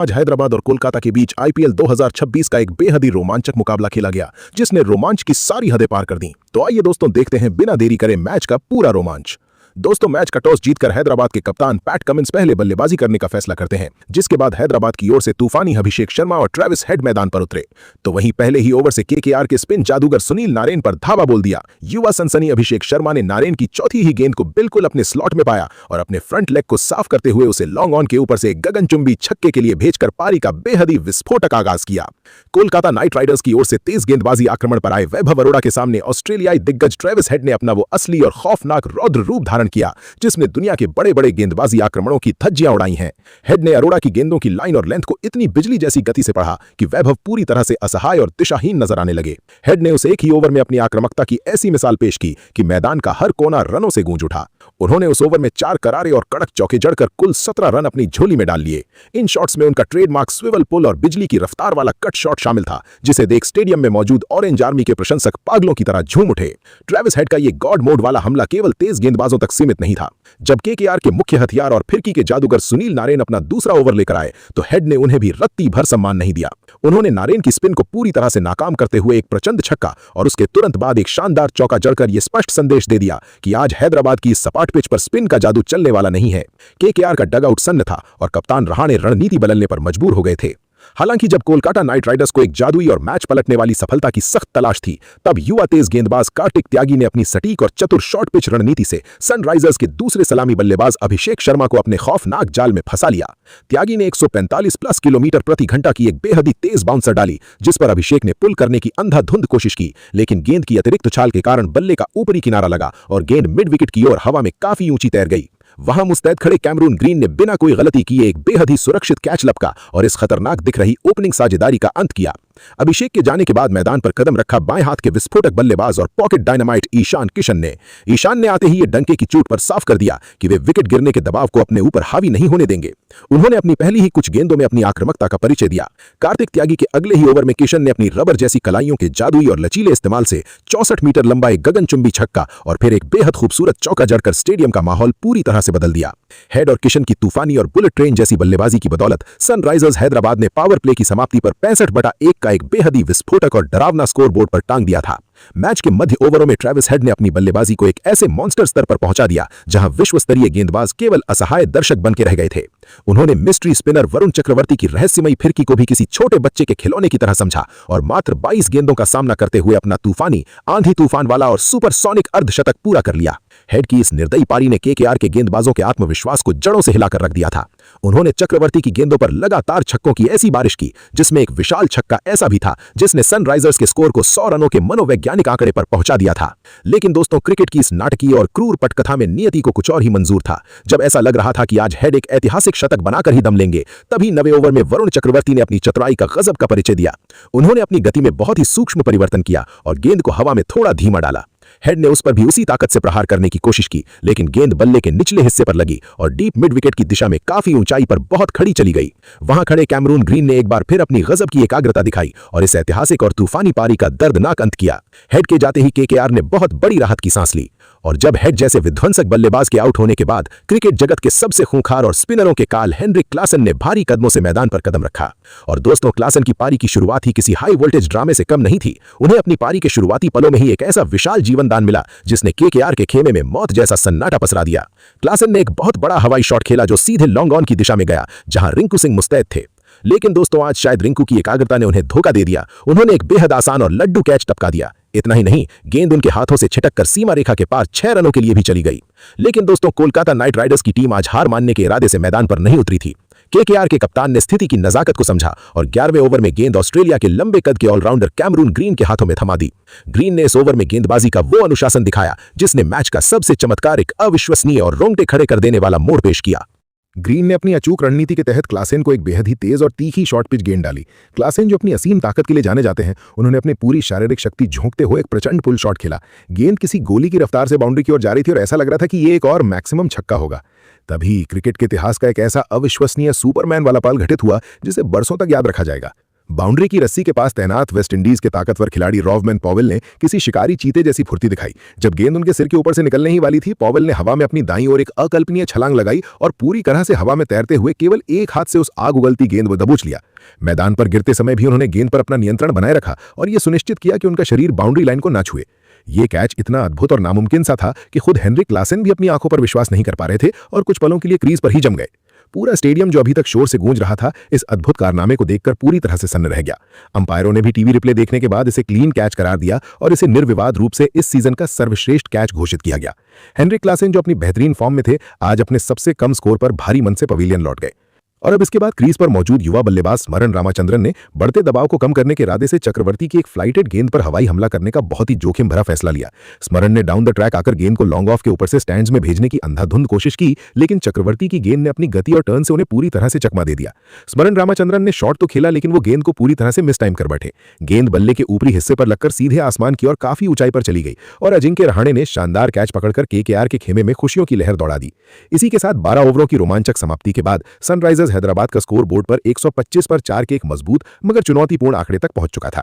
आज हैदराबाद और कोलकाता के बीच आईपीएल 2026 का एक बेहद ही रोमांचक मुकाबला खेला गया, जिसने रोमांच की सारी हदें पार कर दी। तो आइए दोस्तों देखते हैं बिना देरी करे मैच का पूरा रोमांच। दोस्तों मैच का टॉस जीतकर हैदराबाद के कप्तान पैट कमिंस पहले बल्लेबाजी करने का फैसला करते हैं, जिसके बाद हैदराबाद की ओर से तूफानी अभिषेक शर्मा और ट्रेविस हेड मैदान पर उतरे। तो वहीं पहले ही ओवर से केकेआर के स्पिन जादूगर सुनील नारेन पर धावा बोल दिया। युवा सनसनी अभिषेक शर्मा ने नारेन की चौथी ही गेंद को बिल्कुल अपने स्लॉट में पाया और अपने फ्रंट लेग को साफ करते हुए उसे लॉन्ग ऑन के ऊपर से गगनचुंबी छक्के के लिए भेजकर पारी का बेहद ही विस्फोटक आगाज किया। कोलकाता नाइट राइडर्स की ओर से तेज गेंदबाजी आक्रमण पर आए वैभव अरोड़ा के सामने ऑस्ट्रेलियाई दिग्गज ट्रेविस हेड ने अपना वो असली और खौफनाक रौद्र रूप धारण किया, जिसने दुनिया के बड़े बड़े गेंदबाजी आक्रमणों की धज्जियां उड़ाई हैं। हेड ने अरोड़ा की गेंदों की लाइन और लेंथ को इतनी बिजली जैसी गति से पढ़ा कि वैभव पूरी तरह से असहाय और दिशाहीन नजर आने लगे। हेड ने उस एक ही ओवर में अपनी आक्रामकता की ऐसी मिसाल पेश की कि मैदान का हर कोना रनों से गूंज उठा। उन्होंने उस ओवर में 4 करारे और कड़क चौके जड़कर कुल 17 रन अपनी झोली में डाल लिए। इन शॉट्स में उनका ट्रेडमार्क स्विवल पुल और बिजली की रफ्तार वाला कट शॉट शामिल था, जिसे देख स्टेडियम में मौजूद ऑरेंज आर्मी के प्रशंसक पागलों की तरह झूम उठे। ट्रेविस हेड का ये गॉड मोड वाला हमला केवल तेज गेंदबाजों तक सीमित नहीं था। जब केकेआर के मुख्य हथियार और फिरकी के जादूगर सुनील नारेन अपना दूसरा ओवर लेकर आए, तो हेड ने उन्हें भी रत्ती भर सम्मान नहीं दिया। उन्होंने नारेन की स्पिन को पूरी तरह से नाकाम करते हुए एक प्रचंड छक्का और उसके तुरंत बाद एक शानदार चौका जड़कर यह स्पष्ट संदेश दे दिया कि आज हैदराबाद की इस सपाट पिच पर स्पिन का जादू चलने वाला नहीं है। केकेआर का डगआउट सन्न था और कप्तान रहाणे रणनीति बदलने पर मजबूर हो गए थे। हालांकि जब कोलकाता नाइट राइडर्स को एक जादुई और मैच पलटने वाली सफलता की सख्त तलाश थी, तब युवा तेज गेंदबाज कार्तिक त्यागी ने अपनी सटीक और चतुर शॉर्ट पिच रणनीति से सनराइजर्स के दूसरे सलामी बल्लेबाज अभिषेक शर्मा को अपने खौफनाक जाल में फंसा लिया। त्यागी ने 145 प्लस किलोमीटर प्रति घंटा की एक बेहद ही तेज बाउंसर डाली, जिस पर अभिषेक ने पुल करने की अंधाधुंध कोशिश की, लेकिन गेंद की अतिरिक्त उछाल के कारण बल्ले का ऊपरी किनारा लगा और गेंद मिड विकेट की ओर हवा में काफी ऊंची तैर गई। वहां मुस्तैद खड़े कैमरून ग्रीन ने बिना कोई गलती किए एक बेहद ही सुरक्षित कैच लपका और इस खतरनाक दिख रही ओपनिंग साझेदारी का अंत किया। अभिषेक के जाने के बाद मैदान पर कदम रखा बाएं हाथ के विस्फोटक बल्लेबाज और पॉकेट डायनामाइट ईशान ने आते ही ये डंके की चोट पर साफ कर दिया कि वे विकेट गिरने के दबाव को अपने ऊपर हावी नहीं होने देंगे। उन्होंने अपनी पहली ही कुछ गेंदों में अपनी आक्रामकता का परिचय दिया। कार्तिक त्यागी के अगले ही ओवर में किशन ने अपनी रबर जैसी कलाइयों के जादुई और लचीले इस्तेमाल से 64 मीटर लंबा एक गगनचुंबी छक्का और फिर एक बेहद खूबसूरत चौका जड़कर स्टेडियम का माहौल पूरी तरह से बदल दिया। हेड और किशन की तूफानी और बुलेट ट्रेन जैसी बल्लेबाजी की बदौलत सनराइजर्स हैदराबाद ने पावर प्ले की समाप्ति पर 65/1 का एक बेहद ही विस्फोटक और डरावना स्कोरबोर्ड पर टांग दिया था। मैच के मध्य ओवरों में ट्रेविस हेड ने अपनी बल्लेबाजी को एक ऐसे मॉन्स्टर स्तर पर पहुंचा दिया जहां विश्व स्तरीय गेंदबाज केवल असहाय दर्शक बन के रह गए थे। उन्होंने मिस्ट्री स्पिनर वरुण चक्रवर्ती की रहस्यमयी फिरकी को भी किसी छोटे बच्चे के खिलौने की तरह समझा और मात्र 22 गेंदों का सामना करते हुए अपना तूफानी आंधी तूफान वाला और सुपरसोनिक अर्धशतक पूरा कर लिया। हेड की इस निर्दयी पारी ने केकेआर के गेंदबाजों के आत्मविश्वास को जड़ों से हिलाकर रख दिया था। उन्होंने चक्रवर्ती की गेंदों पर लगातार छक्कों की ऐसी बारिश की, जिसमें एक विशाल छक्का ऐसा भी था जिसने सनराइजर्स के स्कोर को 100 रनों के मनोवैज्ञानिक आंकड़े पर पहुंचा दिया था। लेकिन दोस्तों, क्रिकेट की इस नाटकीय और क्रूर पटकथा में नियति को कुछ और ही मंजूर था। जब ऐसा लग रहा था कि आज हेड एक ऐतिहासिक शतक बनाकर ही दम लेंगे, तभी 9वें ओवर में वरुण चक्रवर्ती ने अपनी चतुराई का गजब का परिचय दिया। उन्होंने अपनी गति में बहुत ही सूक्ष्म परिवर्तन किया और गेंद को हवा में थोड़ा धीमा डाला। हेड ने उस पर भी उसी ताकत से प्रहार करने की कोशिश की, लेकिन गेंद बल्ले के निचले हिस्से पर लगी और डीप मिड विकेट की दिशा में काफी ऊंचाई पर बहुत खड़ी चली गई। वहां खड़े कैमरून ग्रीन ने एक बार फिर अपनी गजब की एकाग्रता दिखाई और इस ऐतिहासिक और तूफानी पारी का दर्दनाक अंत किया। हेड के जाते ही केकेआर ने बहुत बड़ी राहत की सांस ली और जब हेड जैसे विध्वंसक बल्लेबाज के आउट होने के बाद क्रिकेट जगत के सबसे खूंखार और स्पिनरों के काल हेनरिक क्लासन ने भारी कदमों से मैदान पर कदम रखा। और दोस्तों, क्लासन की पारी की शुरुआत ही किसी हाई वोल्टेज ड्रामे से कम नहीं थी। उन्हें अपनी पारी के शुरुआती पलों में ही एक ऐसा विशाल जीवनदान मिला जिसने केकेआर के खेमे में मौत जैसा सन्नाटा पसरा दिया। क्लासन ने एक बहुत बड़ा हवाई शॉट खेला जो सीधे लॉन्ग ऑन की दिशा में गया, जहां रिंकू सिंह मुस्तैद थे। लेकिन दोस्तों, आज शायद रिंकू की एकाग्रता ने उन्हें धोखा दे दिया। उन्होंने एक बेहद आसान और लड्डू कैच टपका दिया। इतना ही नहीं, गेंद उनके हाथों से छिटककर सीमा रेखा के पार 6 रनों के लिए भी चली गई। लेकिन दोस्तों, कोलकाता नाइट राइडर्स की टीम आज हार मानने के इरादे से मैदान पर नहीं उतरी थी। केकेआर के कप्तान ने स्थिति की नजाकत को समझा और 11वें ओवर में गेंद ऑस्ट्रेलिया के लंबे कद के ऑलराउंडर कैमरून ग्रीन के हाथों में थमा दी। ग्रीन ने इस ओवर में गेंदबाजी का वो अनुशासन दिखाया जिसने मैच का सबसे चमत्कारिक, अविश्वसनीय और रोंगटे खड़े कर देने वाला मोड़ पेश किया। ग्रीन ने अपनी अचूक रणनीति के तहत क्लासेन को एक बेहद ही तेज और तीखी शॉर्ट पिच गेंद डाली। क्लासेन, जो अपनी असीम ताकत के लिए जाने जाते हैं, उन्होंने अपनी पूरी शारीरिक शक्ति झोंकते हुए एक प्रचंड पुल शॉट खेला। गेंद किसी गोली की रफ्तार से बाउंड्री की ओर जा रही थी और ऐसा लग रहा था कि ये एक और मैक्सिमम छक्का होगा। तभी क्रिकेट के इतिहास का एक ऐसा अविश्वसनीय सुपरमैन वाला पल घटित हुआ जिसे बरसों तक याद रखा जाएगा। बाउंड्री की रस्सी के पास तैनात वेस्टइंडीज के ताकतवर खिलाड़ी रॉवमैन पॉवेल ने किसी शिकारी चीते जैसी फुर्ती दिखाई। जब गेंद उनके सिर के ऊपर से निकलने ही वाली थी, पॉवेल ने हवा में अपनी दाईं ओर एक अकल्पनीय छलांग लगाई और पूरी तरह से हवा में तैरते हुए केवल एक हाथ से उस आग उगलती गेंद को दबोच लिया। मैदान पर गिरते समय भी उन्होंने गेंद पर अपना नियंत्रण बनाए रखा और यह सुनिश्चित किया कि उनका शरीर बाउंड्री लाइन को न छुए। ये कैच इतना अद्भुत और नामुमकिन सा था कि खुद हेनरिक क्लासेन भी अपनी आंखों पर विश्वास नहीं कर पा रहे थे और कुछ पलों के लिए क्रीज पर ही जम गए। पूरा स्टेडियम जो अभी तक शोर से गूंज रहा था, इस अद्भुत कारनामे को देखकर पूरी तरह से सन्न रह गया। अंपायरों ने भी टीवी रिप्ले देखने के बाद इसे क्लीन कैच करार दिया और इसे निर्विवाद रूप से इस सीजन का सर्वश्रेष्ठ कैच घोषित किया गया। हेनरिक क्लासेन, जो अपनी बेहतरीन फॉर्म में थे, आज अपने सबसे कम स्कोर पर भारी मन से पवेलियन लौट गए। और अब इसके बाद क्रीज पर मौजूद युवा बल्लेबाज स्मरण रामाचंद्रन ने बढ़ते दबाव को कम करने के इरादे से चक्रवर्ती की एक फ्लाइटेड गेंद पर हवाई हमला करने का बहुत ही जोखिम भरा फैसला लिया। स्मरण ने डाउन द ट्रैक आकर गेंद को लॉन्ग ऑफ के ऊपर से स्टैंड्स में भेजने की अंधाधुंध कोशिश की, लेकिन चक्रवर्ती की गेंद ने अपनी गति और टर्न से उन्हें पूरी तरह से चकमा दे दिया। स्मरण रामाचंद्रन ने शॉट तो खेला, लेकिन वो गेंद को पूरी तरह से मिस टाइम कर बैठे। गेंद बल्ले के ऊपरी हिस्से पर लगकर सीधे आसमान की ओर काफी ऊंचाई पर चली गई और अजिंक्य रहाणे ने शानदार कैच पकड़कर केकेआर के खेमे में खुशियों की लहर दौड़ा दी। इसी के साथ 12 ओवरों की रोमांचक समाप्ति के बाद सनराइजर्स हैदराबाद का स्कोर बोर्ड पर 125 पर 4 के एक मजबूत मगर चुनौतीपूर्ण आंकड़े तक पहुंच चुका था।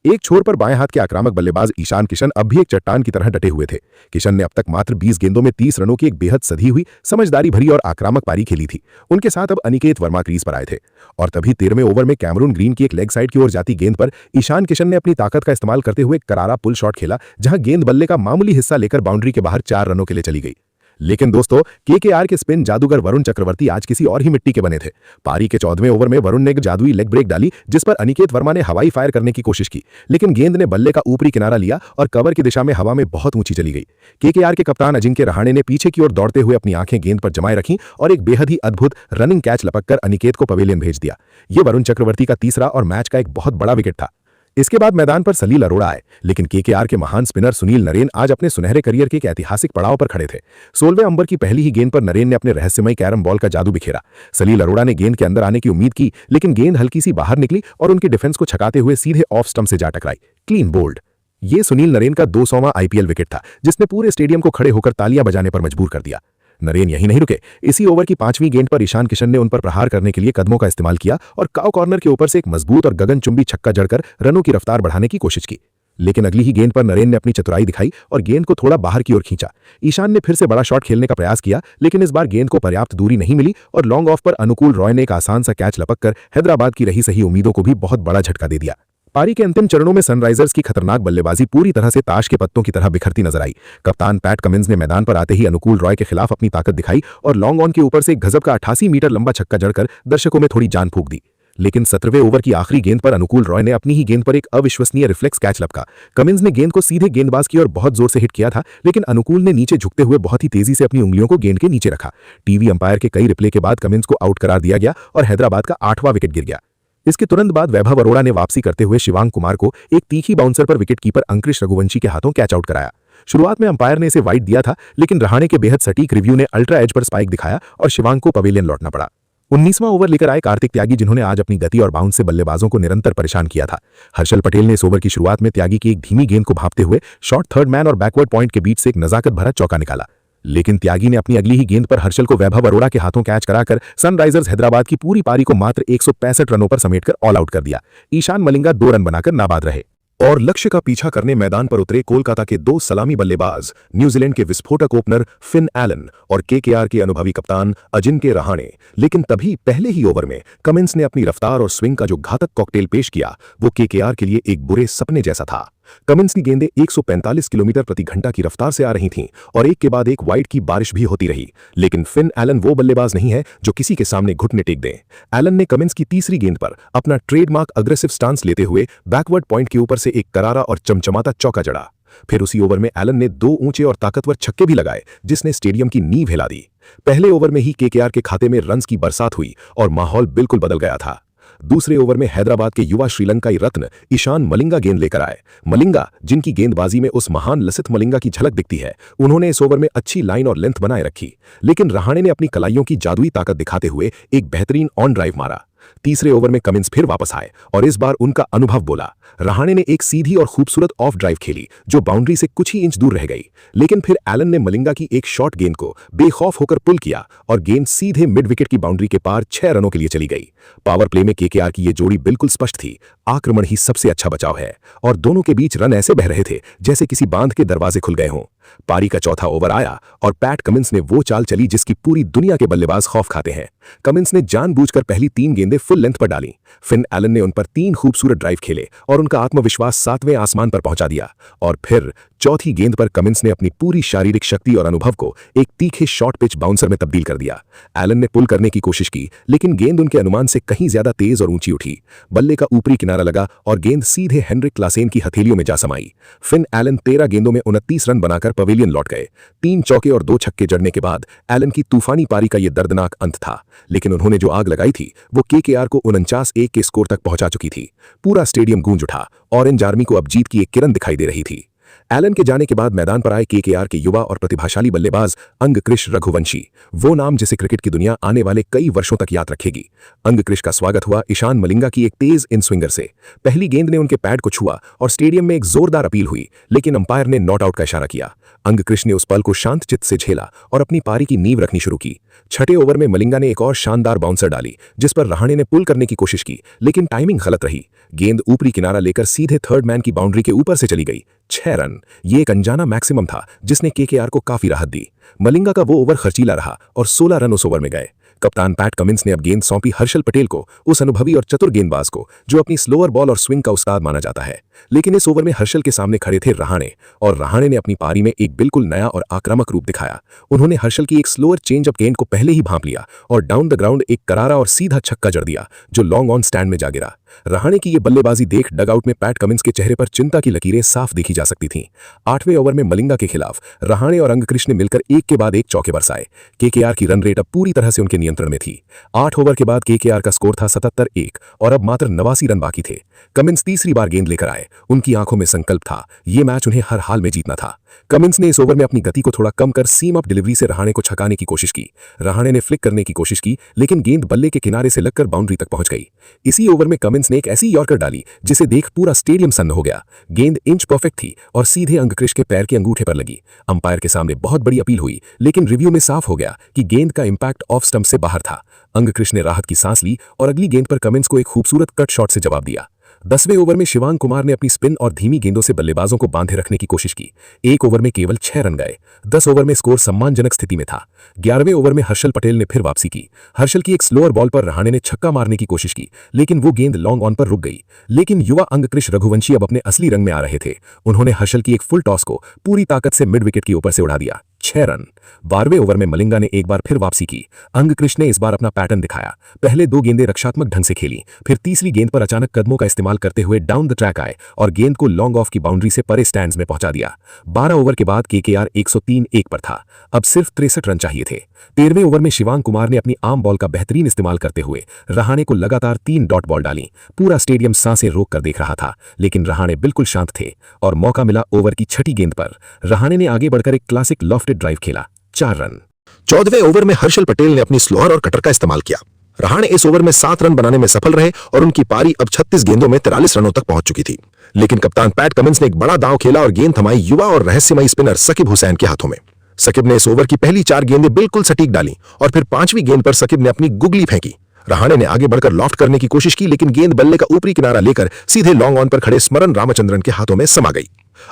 एक छोर पर बाएं हाथ के आक्रामक बल्लेबाज ईशान किशन अब भी एक चट्टान की तरह डटे हुए थे। किशन ने अब तक मात्र 20 गेंदों में 30 रनों की एक बेहद सधी हुई, समझदारी भरी और आक्रामक पारी खेली थी। उनके साथ अब अनिकेत वर्मा क्रीज पर आए थे और तभी 13वें ओवर में कैमरून ग्रीन की एक लेग साइड की ओर जाती गेंद पर ईशान किशन ने अपनी ताकत का इस्तेमाल करते हुए करारा पुल शॉट खेला, जहां गेंद बल्ले का मामूली हिस्सा लेकर बाउंड्री के बाहर 4 रनों के लिए चली गई। लेकिन दोस्तों, केकेआर के स्पिन जादूगर वरुण चक्रवर्ती आज किसी और ही मिट्टी के बने थे। पारी के 14वें ओवर में वरुण ने एक जादुई लेग ब्रेक डाली, जिस पर अनिकेत वर्मा ने हवाई फायर करने की कोशिश की, लेकिन गेंद ने बल्ले का ऊपरी किनारा लिया और कवर की दिशा में हवा में बहुत ऊंची चली गई। केकेआर के कप्तान अजिंक्य रहाणे ने पीछे की ओर दौड़ते हुए अपनी आंखें गेंद पर जमाए रखीं और एक बेहद ही अद्भुत रनिंग कैच लपककर अनिकेत को पवेलियन भेज दिया। यह वरुण चक्रवर्ती का तीसरा और मैच का एक बहुत बड़ा विकेट था। इसके बाद मैदान पर सलील अरोड़ा आए, लेकिन केकेआर के महान स्पिनर सुनील नरेन आज अपने सुनहरे करियर के एक ऐतिहासिक पड़ाव पर खड़े थे। 16वें अंबर की पहली ही गेंद पर नरेन ने अपने रहस्यमय कैरम बॉल का जादू बिखेरा। सलील अरोड़ा ने गेंद के अंदर आने की उम्मीद की, लेकिन गेंद हल्की सी बाहर निकली और उनकी डिफेंस को छकाते हुए सीधे ऑफ स्टंप से जा टकराई। Clean bowled. ये सुनील नरेन का 200वां आईपीएल विकेट था, जिसने पूरे स्टेडियम को खड़े होकर तालियां बजाने पर मजबूर कर दिया। नरेन यही नहीं रुके। इसी ओवर की 5वीं गेंद पर ईशान किशन ने उन पर प्रहार करने के लिए कदमों का इस्तेमाल किया और काउ कॉर्नर के ऊपर से एक मजबूत और गगनचुंबी छक्का जड़कर रनों की रफ्तार बढ़ाने की कोशिश की। लेकिन अगली ही गेंद पर नरेन ने अपनी चतुराई दिखाई और गेंद को थोड़ा बाहर की ओर खींचा। ईशान ने फिर से बड़ा शॉट खेलने का प्रयास किया, लेकिन इस बार गेंद को पर्याप्त दूरी नहीं मिली और लॉन्ग ऑफ पर अनुकूल रॉय ने एक आसान सा कैच लपककर हैदराबाद की रही सही उम्मीदों को भी बहुत बड़ा झटका दे दिया। पारी के अंतिम चरणों में सनराइजर्स की खतरनाक बल्लेबाजी पूरी तरह से ताश के पत्तों की तरह बिखरती नजर आई। कप्तान पैट कमिंस ने मैदान पर आते ही अनुकूल रॉय के खिलाफ अपनी ताकत दिखाई और लॉन्ग ऑन के ऊपर से एक गजब का 88 मीटर लंबा छक्का जड़कर दर्शकों में थोड़ी जान फूंक दी। लेकिन 17वें ओवर की आखिरी गेंद पर अनुकूल रॉय ने अपनी ही गेंद पर एक अविश्वसनीय रिफ्लेक्स कैच लपका। कमिंस ने गेंद को सीधे गेंदबाज की ओर बहुत जोर से हिट किया था, लेकिन अनुकूल ने नीचे झुकते हुए बहुत ही तेजी से अपनी उंगलियों को गेंद के नीचे रखा। टीवी अंपायर के कई रिप्ले के बाद कमिंस को आउट करार दिया गया और हैदराबाद का 8वां विकेट गिर गया। इसके तुरंत बाद वैभव अरोड़ा ने वापसी करते हुए शिवांग कुमार को एक तीखी बाउंसर पर विकेटकीपर अंकुश रघुवंशी के हाथों कैच आउट कराया। शुरुआत में अंपायर ने इसे वाइड दिया था, लेकिन रहाणे के बेहद सटीक रिव्यू ने अल्ट्रा एज पर स्पाइक दिखाया और शिवांग को पवेलियन लौटना पड़ा। 19वां ओवर लेकर आए कार्तिक त्यागी, जिन्होंने आज अपनी गति और बाउंस से बल्लेबाजों को निरंतर परेशान किया था। हर्षल पटेल ने इस ओवर की शुरुआत में त्यागी की एक धीमी गेंद को भांपते हुए शॉर्ट थर्ड मैन और बैकवर्ड पॉइंट के बीच से एक नजाकत भरा चौका निकाला, लेकिन त्यागी ने अपनी अगली ही गेंद पर हर्षल को वैभव अरोड़ा के हाथों कैच कराकर सनराइजर्स हैदराबाद की पूरी पारी को मात्र 165 रनों पर समेटकर ऑल आउट कर दिया। ईशान मलिंगा 2 रन बनाकर नाबाद रहे और लक्ष्य का पीछा करने मैदान पर उतरे कोलकाता के 2 सलामी बल्लेबाज, न्यूजीलैंड के विस्फोटक ओपनर फिन एलन और केकेआर के अनुभवी कप्तान अजिंक्य रहाणे। लेकिन तभी पहले ही ओवर में कमिंस ने अपनी रफ्तार और स्विंग का जो घातक कॉकटेल पेश किया, वो केकेआर के लिए एक बुरे सपने जैसा था। कमिंस की गेंदें 145 किलोमीटर प्रति घंटा की रफ्तार से आ रही थीं और एक के बाद एक वाइड की बारिश भी होती रही, लेकिन फिन एलन वो बल्लेबाज नहीं है जो किसी के सामने घुटने टेक दे। एलन ने कमिंस की तीसरी गेंद पर अपना ट्रेडमार्क अग्रेसिव स्टांस लेते हुए बैकवर्ड पॉइंट के ऊपर से एक करारा और चमचमाता चौका जड़ा। फिर उसी ओवर में एलन ने 2 ऊंचे और ताकतवर छक्के भी लगाए, जिसने स्टेडियम की नींव हिला दी। पहले ओवर में ही केकेआर के खाते में रन्स की बरसात हुई और माहौल बिल्कुल बदल गया था। दूसरे ओवर में हैदराबाद के युवा श्रीलंकाई रत्न ईशान मलिंगा गेंद लेकर आए। मलिंगा, जिनकी गेंदबाजी में उस महान लसिथ मलिंगा की झलक दिखती है, उन्होंने इस ओवर में अच्छी लाइन और लेंथ बनाए रखी, लेकिन रहाणे ने अपनी कलाइयों की जादुई ताकत दिखाते हुए एक बेहतरीन ऑन ड्राइव मारा। तीसरे ओवर में कमिंस फिर वापस आए और इस बार उनका अनुभव बोला। रहाणे ने एक सीधी और खूबसूरत ऑफ ड्राइव खेली जो बाउंड्री से कुछ ही इंच दूर रह गई, लेकिन फिर एलन ने मलिंगा की एक शॉर्ट गेंद को बेखौफ होकर पुल किया और गेंद सीधे मिड विकेट की बाउंड्री के पार 6 रनों के लिए चली गई। पावर प्ले में केकेआर की ये जोड़ी बिल्कुल स्पष्ट थी, आक्रमण ही सबसे अच्छा बचाव है और दोनों के बीच रन ऐसे बह रहे थे जैसे किसी बांध के दरवाजे खुल गए हों। पारी का चौथा ओवर आया और पैट कमिंस ने वो चाल चली जिसकी पूरी दुनिया के बल्लेबाज खौफ खाते हैं। कमिंस ने जानबूझकर पहली 3 गेंदें फुल लेंथ पर डाली। फिन एलन ने उन पर 3 खूबसूरत ड्राइव खेले और उनका आत्मविश्वास 7वें आसमान पर पहुंचा दिया। और फिर चौथी गेंद पर कमिंस ने अपनी पूरी शारीरिक शक्ति और अनुभव को एक तीखे शॉर्ट पिच बाउंसर में तब्दील कर दिया। एलन ने पुल करने की कोशिश की, लेकिन गेंद उनके अनुमान से कहीं ज्यादा तेज और ऊंची उठी। बल्ले का ऊपरी किनारा लगा और गेंद सीधे हेनरिक क्लासेन की हथेलियों में जा समाई। फिन एलन 13 गेंदों में 29 रन बनाकर पवेलियन लौट गए। 3 चौके और 2 छक्के जड़ने के बाद एलन की तूफानी पारी का यह दर्दनाक अंत था, लेकिन उन्होंने जो आग लगाई थी वो केकेआर को 49-1 के स्कोर तक पहुंचा चुकी थी। पूरा स्टेडियम गूंज उठा। ऑरेंज आर्मी को अब जीत की एक किरण दिखाई दे रही थी। एलन के जाने के बाद मैदान पर आए केकेआर के युवा और प्रतिभाशाली बल्लेबाज अंगकृष रघुवंशी, वो नाम जिसे क्रिकेट की दुनिया आने वाले कई वर्षों तक याद रखेगी। अंगकृष का स्वागत हुआ ईशान मलिंगा की एक तेज इन स्विंगर से। पहली गेंद ने उनके पैड को छुआ और स्टेडियम में एक जोरदार अपील हुई, लेकिन अंपायर ने नॉट आउट का इशारा किया। अंगकृष ने उस पल को शांत चित्त से झेला और अपनी पारी की नींव रखनी शुरू की। छठे ओवर में मलिंगा ने एक और शानदार बाउंसर डाली जिस पर रहाणे ने पुल करने की कोशिश की, लेकिन टाइमिंग गलत रही। गेंद ऊपरी किनारा लेकर सीधे थर्ड मैन की बाउंड्री के ऊपर से चली गई। 6 रन, ये एक अनजाना मैक्सिमम था जिसने केकेआर को काफी राहत दी। मलिंगा का वो ओवर खर्चीला रहा और 16 रन उस ओवर में गए। कप्तान पैट कमिंस ने अब गेंद सौंपी हर्षल पटेल को, उस अनुभवी और चतुर गेंदबाज को जो अपनी स्लोअर बॉल और स्विंग का उस्ताद माना जाता है। लेकिन इस ओवर में हर्षल के सामने खड़े थे रहाणे, और रहाणे ने अपनी पारी में एक बिल्कुल नया और आक्रामक रूप दिखाया। उन्होंने हर्षल की एक स्लोअर चेंज अप गेंद को पहले ही भांप लिया और डाउन द ग्राउंड एक करारा और सीधा छक्का जड़ दिया जो लॉन्ग ऑन स्टैंड में जा गिरा। रहाणे की ये बल्लेबाजी देख डगआउट में पैट कमिंस के चेहरे पर चिंता की लकीरें साफ देखी जा सकती थीं। 8वें ओवर में मलिंगा के खिलाफ रहाणे और अंगकृष ने मिलकर एक के बाद एक चौके बरसाए। केकेआर की रन रेट अब पूरी तरह से उनके नियंत्रण में थी। 8 ओवर के बाद केकेआर का स्कोर था 77-1 और अब मात्र 89 रन बाकी थे। कमिंस तीसरी बार गेंद लेकर आए। उनकी आंखों में संकल्प था, ये मैच उन्हें हर हाल में जीतना था। कमिंस ने इस ओवर में अपनी गति को थोड़ा कम कर सीम अप डिलीवरी से रहाणे को छकाने की कोशिश की। रहाणे ने फ्लिक करने की कोशिश की, लेकिन गेंद बल्ले के किनारे से लगकर बाउंड्री तक पहुंच गई। इसी ओवर में कमिंस ने एक ऐसी यॉर्कर डाली जिसे देख पूरा स्टेडियम सन्न हो गया। गेंद इंच परफेक्ट थी और सीधे अंगकृष के पैर के अंगूठे पर लगी। अंपायर के सामने बहुत बड़ी अपील हुई, लेकिन रिव्यू में साफ हो गया कि गेंद का इंपैक्ट ऑफ स्टंप से बाहर था। अंगकृष ने राहत की सांस ली और अगली गेंद पर कमिंस को एक खूबसूरत कट शॉट से जवाब दिया। 10वें ओवर में शिवांग कुमार ने अपनी स्पिन और धीमी गेंदों से बल्लेबाजों को बांधे रखने की कोशिश की। 1 ओवर में केवल 6 रन गए। 10 ओवर में स्कोर सम्मानजनक स्थिति में था। 11वें ओवर में हर्षल पटेल ने फिर वापसी की। हर्षल की एक स्लोअर बॉल पर रहाणे ने छक्का मारने की कोशिश की, लेकिन वो गेंद लॉन्ग ऑन पर रुक गई। लेकिन युवा अंगकृष रघुवंशी अब अपने असली रंग में आ रहे थे। उन्होंने हर्षल की एक फुल टॉस को पूरी ताकत से मिड विकेट के ऊपर से उड़ा दिया। 6 रन। 12वें ओवर में मलिंगा ने एक बार फिर वापसी की। अंगकृष ने इस बार अपना पैटर्न दिखाया। पहले 2 गेंदें रक्षात्मक ढंग से खेली, फिर तीसरी गेंद पर अचानक कदमों का इस्तेमाल करते हुए डाउन द ट्रैक आए और गेंद को लॉन्ग ऑफ की बाउंड्री से परे स्टैंड्स में पहुंचा दिया। 12 ओवर के बाद केकेआर 103-1 पर था। अब सिर्फ 63 रन चाहिए थे। 13वें ओवर में शिवांग कुमार ने अपनी आर्म बॉल का बेहतरीन इस्तेमाल करते हुए रहाणे को लगातार 3 डॉट बॉल डाली। पूरा स्टेडियम सांसें रोक कर देख रहा था, लेकिन रहाणे बिल्कुल शांत थे और मौका मिला ओवर की छठी गेंद पर रहाणे ने आगे बढ़कर एक क्लासिक लॉफ्टेड ड्राइव खेला। 4 रन। 14वें ओवर में हर्षल पटेल ने अपनी स्लोअर और कटर का इस्तेमाल किया। रहाणे इस ओवर में 7 रन बनाने में सफल रहे और उनकी पारी अब 36 गेंदों में 43 रनों तक पहुंच चुकी थी। लेकिन कप्तान पैट कमिंस ने एक बड़ा दांव खेला और गेंद थमाई युवा और रहस्यमयी स्पिनर सकिब हुसैन के हाथों में। सकिब ने इस ओवर की पहली 4 गेंदें बिल्कुल सटीक डाली और फिर 5वीं गेंद पर सकिब ने अपनी गुगली फेंकी। रहाणे ने आगे बढ़कर लॉफ्ट करने की कोशिश की, लेकिन गेंद बल्ले का ऊपरी किनारा लेकर सीधे लॉन्ग ऑन पर खड़े स्मरण रामचंद्रन के हाथों में समा गई।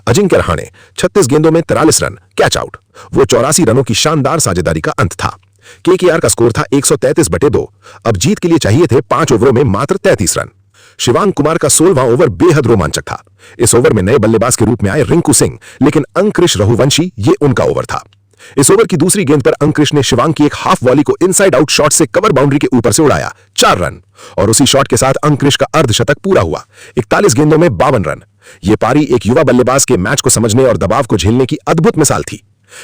अजिंक्य रहाणे 36 गेंदों में 43 रन, कैच आउट। वो 84 रनों की शानदार साझेदारी का अंत था। केकेआर का स्कोर था 133/2। अब जीत के लिए चाहिए थे 5 ओवरों में मात्र 33 रन। शिवांग कुमार का 16वां ओवर बेहद रोमांचक था। इस ओवर में नए बल्लेबाज के रूप में आए रिंकू सिंह, लेकिन अंगकृष रघुवंशी ये उनका ओवर था। इस ओवर की दूसरी गेंद पर अंगकृष ने शिवांग की एक हाफ वॉली को इनसाइड आउट शॉट से कवर बाउंड्री के ऊपर से उड़ाया। 4 रन। और उसी शॉट के साथ अंगकृष का अर्धशतक पूरा हुआ। 41 गेंदों में 52 रन। यह पारी एक युवा बल्लेबाज के मैच को समझने और दबाव को झेलने की अद्भुत मिसाल थी।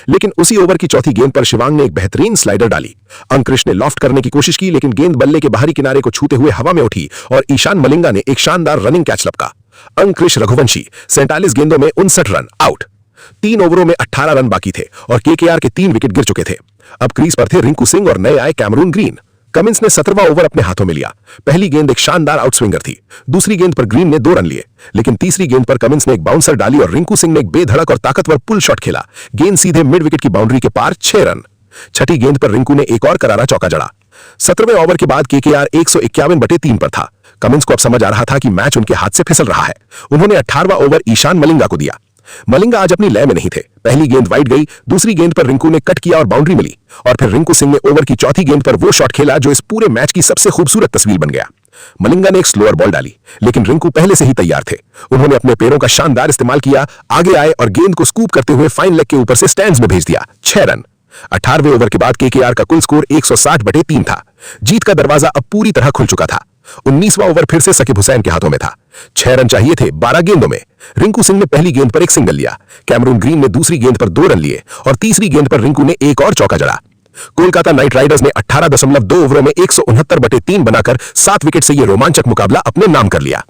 लेकिन उसी ओवर की चौथी गेंद पर शिवांग ने एक बेहतरीन स्लाइडर डाली। अंगकृष ने लॉफ्ट करने की कोशिश की, लेकिन गेंद बल्ले के बाहरी किनारे को छूते हुए हवा में उठी और ईशान मलिंगा ने एक शानदार रनिंग कैच लपका। अंगकृष रघुवंशी 47 गेंदों में 59 रन, आउट। 3 ओवरों में 18 रन बाकी थे और केकेआर के 3 विकेट गिर चुके थे। अब क्रीज पर थे रिंकू सिंह और नए आए कैमरून ग्रीन। कमिंस ने 17वां ओवर अपने हाथों में लिया। पहली गेंद एक शानदार आउटस्विंगर थी। दूसरी गेंद पर ग्रीन ने 2 रन लिए, लेकिन तीसरी गेंद पर कमिंस ने एक बाउंसर डाली और रिंकू सिंह ने एक बेधड़क और ताकतवर पुल शॉट खेला। गेंद सीधे मिड विकेट की बाउंड्री के पार 6 रन। छठी गेंद पर रिंकू ने एक और करारा चौका जड़ा। 17वें ओवर के बाद केकेआर 151/3 पर था। कमिंस को अब समझ आ रहा था कि मैच उनके हाथ से फिसल रहा है। उन्होंने 18वां ओवर ईशान मलिंगा को दिया। मलिंगा आज अपनी लय में नहीं थे। पहली गेंद वाइड गई, दूसरी गेंद पर रिंकू ने कट किया और बाउंड्री मिली, और फिर रिंकू सिंह ने ओवर की चौथी गेंद पर वो शॉट खेला जो इस पूरे मैच की सबसे खूबसूरत तस्वीर बन गया। मलिंगा ने एक स्लोअर बॉल डाली, लेकिन रिंकू पहले से ही तैयार थे। उन्होंने अपने पैरों का शानदार इस्तेमाल किया, आगे आए और गेंद को स्कूप करते हुए फाइन लेग के ऊपर से स्टैंड्स में भेज दिया। 6 रन। 18वें ओवर के बाद केकेआर का कुल स्कोर 160/3 था। जीत का दरवाजा अब पूरी तरह खुल चुका था। 19वां ओवर फिर से सकीब हुसैन के हाथों में था। 6 रन चाहिए थे 12 गेंदों में। रिंकू सिंह ने पहली गेंद पर एक सिंगल लिया, कैमरून ग्रीन ने दूसरी गेंद पर 2 रन लिए और तीसरी गेंद पर रिंकू ने एक और चौका जड़ा। कोलकाता नाइट राइडर्स ने 18.2 ओवरों में 169/3 बनाकर 7 विकेट से यह रोमांचक मुकाबला अपने नाम कर लिया।